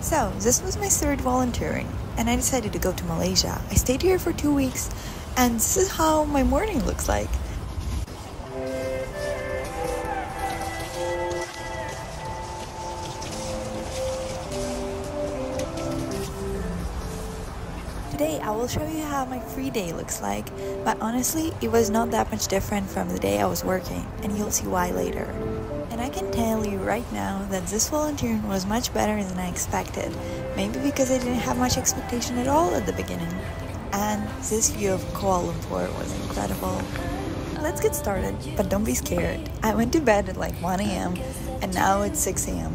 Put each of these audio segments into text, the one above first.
So, this was my third volunteering, and I decided to go to Malaysia. I stayed here for 2 weeks, and this is how my morning looks like. Today, I will show you how my free day looks like, but honestly, it was not that much different from the day I was working, and you'll see why later. And I can tell you right now that this volunteering was much better than I expected, maybe because I didn't have much expectation at all at the beginning. And this view of Kuala Lumpur was incredible. Let's get started, but don't be scared. I went to bed at like 1 a.m. and now it's 6 a.m.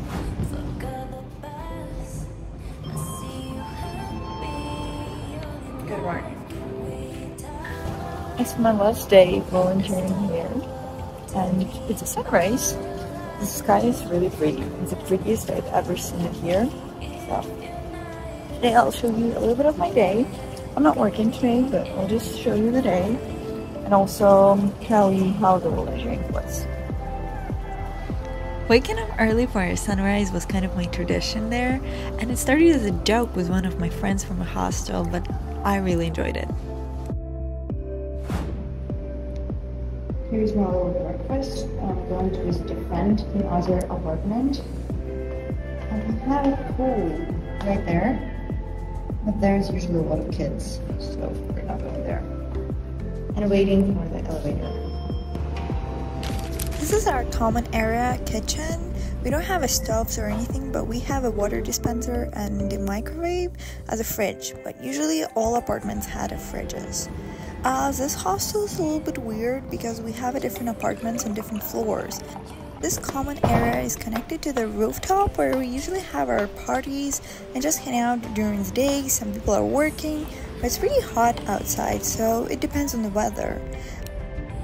Good morning. It's my last day volunteering here, and it's a sunrise. The sky is really pretty. It's the prettiest I've ever seen it here. So today I'll show you a little bit of my day. I'm not working today, but I'll just show you the day and also tell you how the volunteering was. Waking up early for a sunrise was kind of my tradition there, and it started as a joke with one of my friends from a hostel, but I really enjoyed it. Here's my little breakfast. I'm going to visit a friend in other apartment. And we have a pool right there, but there's usually a lot of kids, so we're not going there. And waiting for the elevator. This is our common area kitchen. We don't have a stoves or anything, but we have a water dispenser and a microwave as a fridge, but usually all apartments had fridges. This hostel is a little bit weird because we have different apartments on different floors. This common area is connected to the rooftop where we usually have our parties and just hang out during the day. Some people are working, but it's pretty hot outside, so it depends on the weather.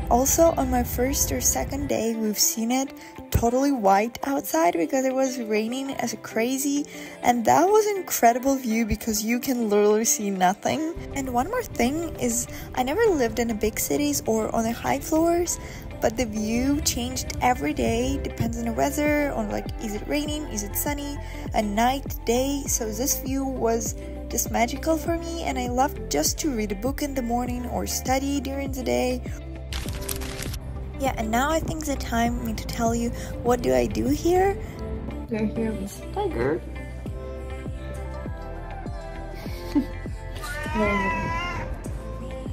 Also, on my first or second day, we've seen it totally white outside because it was raining as crazy, and that was an incredible view because you can literally see nothing. And one more thing is, I never lived in the big cities or on the high floors, but the view changed every day, depends on the weather, on like, is it raining, is it sunny, a night, day. So this view was just magical for me, and I loved just to read a book in the morning or study during the day. Yeah, and now I think it's the time for me to tell you what do I do here. We're here with Tiger.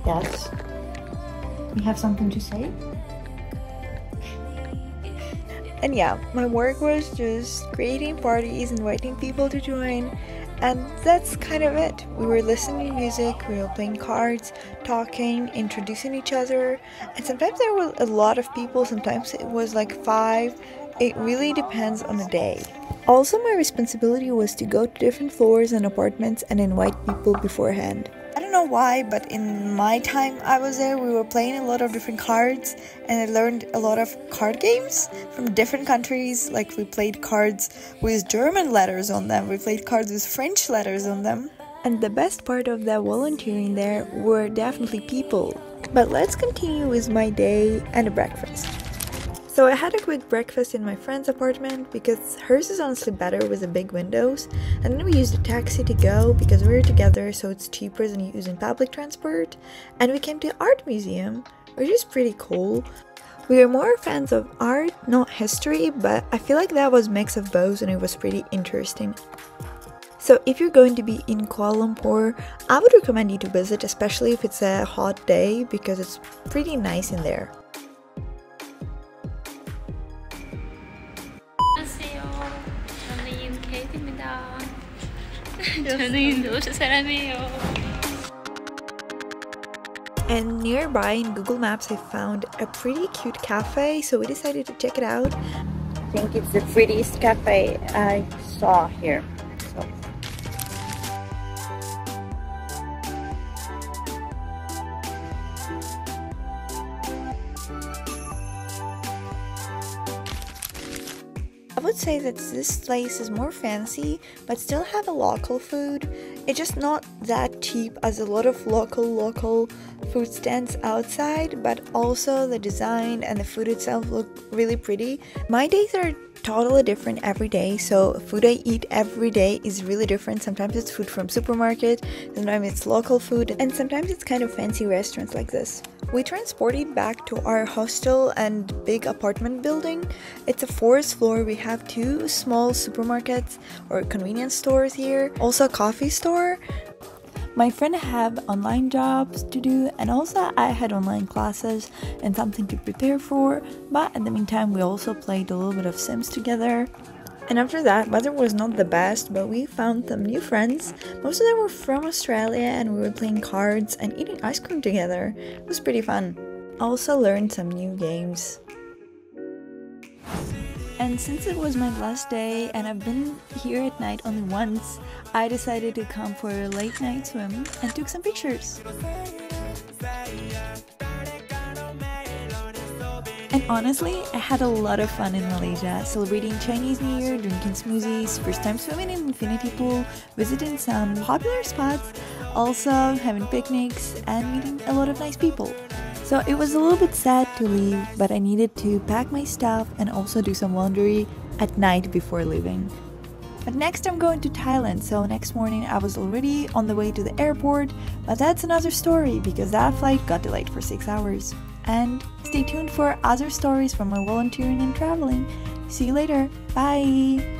Yes. You have something to say? And yeah, my work was just creating parties, inviting people to join, and that's kind of it. We were listening to music, we were playing cards, talking, introducing each other, and sometimes there were a lot of people, sometimes it was like 5. It really depends on the day. Also, my responsibility was to go to different floors and apartments and invite people beforehand. I don't know why, but in my time I was there, we were playing a lot of different cards, and I learned a lot of card games from different countries. Like, we played cards with German letters on them, we played cards with French letters on them. And the best part of that volunteering there were definitely people. But let's continue with my day and the breakfast. So I had a quick breakfast in my friend's apartment because hers is honestly better with the big windows, and then we used a taxi to go because we were together, so it's cheaper than using public transport. And we came to the art museum, which is pretty cool. We are more fans of art, not history, but I feel like that was a mix of both and it was pretty interesting. So if you're going to be in Kuala Lumpur, I would recommend you to visit, especially if it's a hot day, because it's pretty nice in there. 저는 케이트입니다. 저는 인도네시아 사람이에요. And nearby in Google Maps I found a pretty cute cafe, so we decided to check it out. I think it's the prettiest cafe I saw here. So. I would say that this place is more fancy, but still have a local food. It's just not that cheap as a lot of local food stands outside, but also the design and the food itself look really pretty. My days are totally different every day, so food I eat every day is really different. Sometimes it's food from supermarket, sometimes it's local food, and sometimes it's kind of fancy restaurants like this. We transported back to our hostel and big apartment building. It's a 4th floor. We have 2 small supermarkets or convenience stores here, also a coffee store. My friend have online jobs to do, and also I had online classes and something to prepare for, but in the meantime we also played a little bit of Sims together. And after that, weather was not the best, but we found some new friends. Most of them were from Australia, and we were playing cards and eating ice cream together. It was pretty fun. Also learned some new games. And since it was my last day and I've been here at night only once, I decided to come for a late night swim and took some pictures. And honestly, I had a lot of fun in Malaysia, celebrating Chinese New Year, drinking smoothies, first time swimming in infinity pool, visiting some popular spots, also having picnics and meeting a lot of nice people. So it was a little bit sad to leave, but I needed to pack my stuff and also do some laundry at night before leaving. But next I'm going to Thailand, so next morning I was already on the way to the airport, but that's another story because that flight got delayed for 6 hours. And stay tuned for other stories from my volunteering and traveling. See you later. Bye!